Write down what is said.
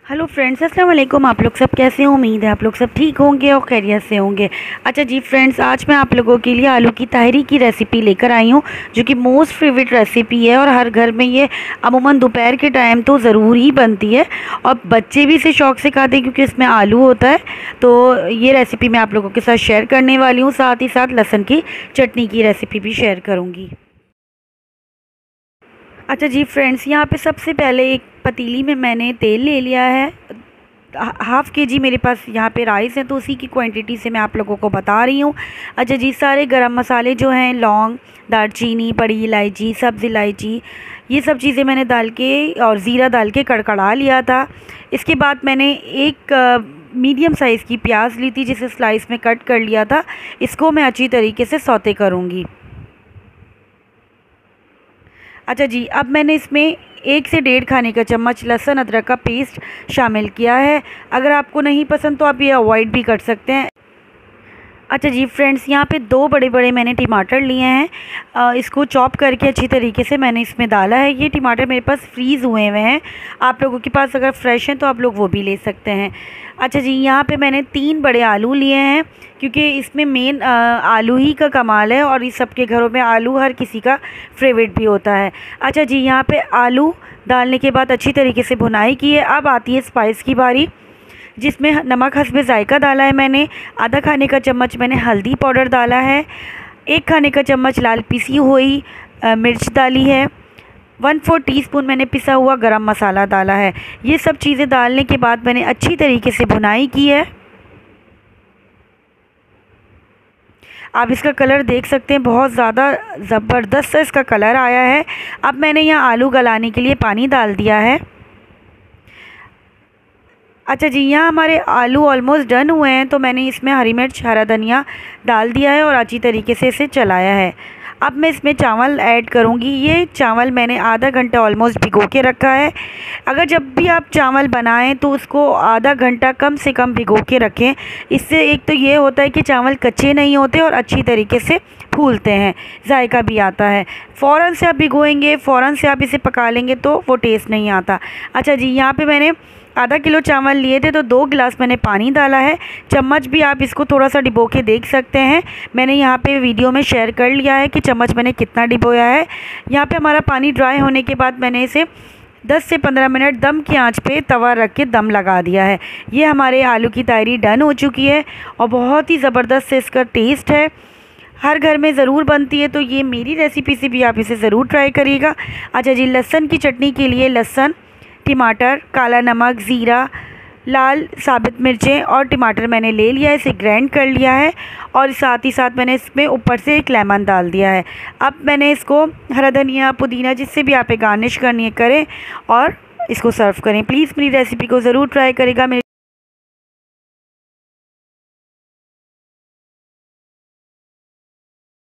Hello friends, अस्सलाम वालेकुम। आप लोग सब कैसे हैं? उम्मीद है आप लोग सब ठीक होंगे और खैरियत से होंगे। अच्छा जी फ्रेंड्स, आज मैं आप लोगों के लिए आलू की ताहरी की रेसिपी लेकर आई हूँ, जो कि मोस्ट फेवरेट रेसिपी है और हर घर में ये अमूमन दोपहर के टाइम तो ज़रूर ही बनती है और बच्चे भी इसे शौक़ से खाते हैं क्योंकि इसमें आलू होता है। तो ये रेसिपी मैं आप लोगों के साथ शेयर करने वाली हूँ, साथ ही साथ लहसुन की चटनी की रेसिपी भी शेयर करूँगी। अच्छा जी फ्रेंड्स, यहाँ पे सबसे पहले एक पतीली में मैंने तेल ले लिया है। हाफ़ के जी मेरे पास यहाँ पे राइस है, तो उसी की क्वांटिटी से मैं आप लोगों को बता रही हूँ। अच्छा जी, सारे गरम मसाले जो हैं, लौंग, दालचीनी, बड़ी इलायची, सब्ज़ इलायची, ये सब चीज़ें मैंने डाल के और ज़ीरा डाल के कड़कड़ा लिया था। इसके बाद मैंने एक मीडियम साइज़ की प्याज ली थी, जिसे स्लाइस में कट कर लिया था। इसको मैं अच्छी तरीके से सौते करूँगी। अच्छा जी, अब मैंने इसमें 1 से 1.5 खाने का चम्मच लहसुन अदरक का पेस्ट शामिल किया है। अगर आपको नहीं पसंद तो आप ये अवॉइड भी कर सकते हैं। अच्छा जी फ्रेंड्स, यहाँ पे 2 बड़े बड़े मैंने टमाटर लिए हैं। इसको चॉप करके अच्छी तरीके से मैंने इसमें डाला है। ये टमाटर मेरे पास फ्रीज़ हुए हुए हैं, आप लोगों के पास अगर फ्रेश हैं तो आप लोग वो भी ले सकते हैं। अच्छा जी, यहाँ पे मैंने 3 बड़े आलू लिए हैं, क्योंकि इसमें मेन आलू ही का कमाल है और इस सबके घरों में आलू हर किसी का फेवरेट भी होता है। अच्छा जी, यहाँ पे आलू डालने के बाद अच्छी तरीके से भुनाई की है। अब आती है स्पाइस की बारी, जिसमें नमक हस्बे ज़ायका डाला है मैंने। आधा खाने का चम्मच मैंने हल्दी पाउडर डाला है। 1 खाने का चम्मच लाल पिसी हुई मिर्च डाली है। 1/4 टीस्पून मैंने पिसा हुआ गरम मसाला डाला है। ये सब चीज़ें डालने के बाद मैंने अच्छी तरीके से भुनाई की है। आप इसका कलर देख सकते हैं, बहुत ज़्यादा ज़बरदस्त इसका कलर आया है। अब मैंने यहाँ आलू गलाने के लिए पानी डाल दिया है। अच्छा जी, यहाँ हमारे आलू ऑलमोस्ट डन हुए हैं, तो मैंने इसमें हरी मिर्च, हरा धनिया डाल दिया है और अच्छी तरीके से इसे चलाया है। अब मैं इसमें चावल ऐड करूँगी। ये चावल मैंने आधा घंटा ऑलमोस्ट भिगो के रखा है। अगर जब भी आप चावल बनाएं तो उसको आधा घंटा कम से कम भिगो के रखें। इससे एक तो ये होता है कि चावल कच्चे नहीं होते और अच्छी तरीके से फूलते हैं, जायका भी आता है। फ़ौरन से आप भिगोएंगे, फ़ौरन से आप इसे पका लेंगे तो वो टेस्ट नहीं आता। अच्छा जी, यहाँ पे मैंने आधा किलो चावल लिए थे, तो 2 गिलास मैंने पानी डाला है। चम्मच भी आप इसको थोड़ा सा डिबो के देख सकते हैं। मैंने यहाँ पे वीडियो में शेयर कर लिया है कि चम्मच मैंने कितना डिबोया है। यहाँ पे हमारा पानी ड्राई होने के बाद मैंने इसे 10 से 15 मिनट दम की आंच पे तवा रख के दम लगा दिया है। ये हमारे आलू की ताहरी डन हो चुकी है और बहुत ही ज़बरदस्त से इसका टेस्ट है। हर घर में ज़रूर बनती है, तो ये मेरी रेसिपी से भी आप इसे ज़रूर ट्राई करिएगा। अच्छा जी, लहसुन की चटनी के लिए लहसुन, टमाटर, काला नमक, ज़ीरा, लाल साबित मिर्चें और टमाटर मैंने ले लिया है, इसे ग्राइंड कर लिया है और साथ ही साथ मैंने इसमें ऊपर से एक लेमन डाल दिया है। अब मैंने इसको हरा धनिया, पुदीना, जिससे भी आप गार्निश करनी है करें और इसको सर्व करें। प्लीज़ मेरी रेसिपी को ज़रूर ट्राई करेगा। मेरे